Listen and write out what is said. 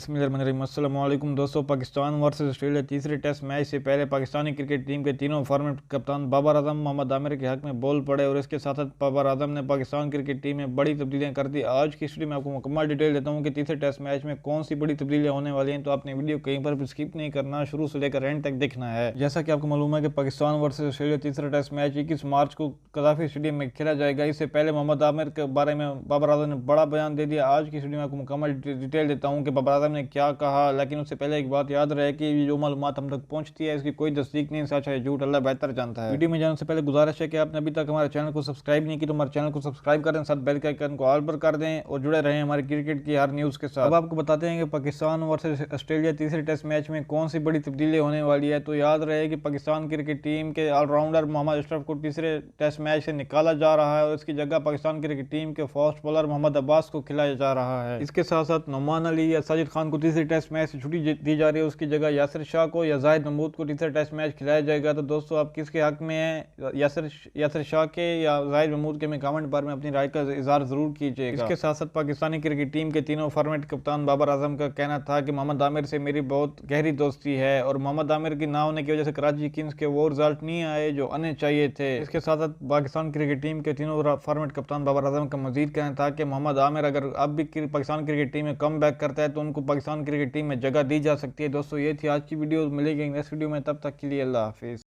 बिस्मिल्लाहिर्रहमानिर्रहीम। अस्सलाम वालेकुम दोस्तों, पाकिस्तान वर्सेस ऑस्ट्रेलिया तीसरे टेस्ट मैच से पहले पाकिस्तानी क्रिकेट टीम के तीनों फॉर्मेट कप्तान बाबर आजम मोहम्मद आमिर के हक में बोल पड़े और इसके साथ साथ बाबर आजम ने पाकिस्तान क्रिकेट टीम में बड़ी तब्दीलियां कर दी। आज की स्टोरी में आपको मुकम्मल डिटेल देता हूं कि तीसरे टेस्ट मैच में कौन सी बड़ी तब्दीलियां होने वाली हैं, तो आपने वीडियो कहीं पर भी स्किप नहीं करना, शुरू से लेकर एंड तक देखना है। जैसा कि आपको मालूम है कि पाकिस्तान वर्सेस ऑस्ट्रेलिया तीसरा टेस्ट मैच 21 मार्च को कदाफी स्टेडियम में खेला जाएगा। इससे पहले मोहम्मद आमिर के बारे में बाबर आजम ने बड़ा बयान दे दिया। आज की स्टोरी में आपको मुकम्मल डिटेल देता हूं कि बाबर आजम ने क्या कहा, लेकिन उससे पहले एक बात याद रहे कि जो मालूमात हम तक पहुंचती है इसकी कोई तस्दीक नहीं, सच है झूठ अल्लाह बेहतर जानता है। वीडियो में जाने से पहले गुजारिश है कि आपने अभी तक हमारे चैनल को सब्सक्राइब नहीं की तो हमारे चैनल को सब्सक्राइब करें, साथ बेल के आइकन को ऑल पर कर दें और जुड़े रहें हमारी क्रिकेट की हर न्यूज़ के साथ। अब आपको बताते हैं कि पाकिस्तान वर्सेस ऑस्ट्रेलिया तीसरे टेस्ट मैच में कौन सी बड़ी तब्दीली होने वाली है। तो याद रहे कि पाकिस्तान क्रिकेट टीम के ऑलराउंडर मोहम्मद अशरफ को तीसरे टेस्ट मैच से निकाला जा रहा है और इसकी जगह पाकिस्तान क्रिकेट टीम के फास्ट बॉलर मोहम्मद अब्बास को खिलाया जा रहा है। इसके साथ साथ नुमान अली या साजिद खान को तीसरे टेस्ट मैच से छुट्टी दी जा रही है, उसकी जगह यासिर शाह को या जाहिद महमूद को तीसरा टेस्ट मैच खिलाया जाएगा। तो दोस्तों आप किसके हक में हैं, यासिर शाह के या जाहिद महमूद के? में कमेंट बार में अपनी राय का इजहार जरूर कीजिएगा। इसके साथ साथ पाकिस्तानी क्रिकेट टीम के तीनों फॉर्मेट कप्तान बाबर आजम का कहना था कि मोहम्मद आमिर से मेरी बहुत गहरी दोस्ती है और मोहम्मद आमिर की ना होने की वजह से कराची किंग्स के वो रिजल्ट नहीं आए जो आने चाहिए थे। इसके साथ साथ पाकिस्तान क्रिकेट टीम के तीनों फॉर्मेट कप्तान बाबर आजम का मजीद कहना था कि मोहम्मद आमिर अगर अब भी पाकिस्तान क्रिकेट टीम में कम बैक करता है तो उनको पाकिस्तान क्रिकेट टीम में जगह दी जा सकती है। दोस्तों ये थी आज की वीडियो, मिलेगी नेक्स्ट वीडियो में, तब तक के लिए अल्लाह हाफिज़।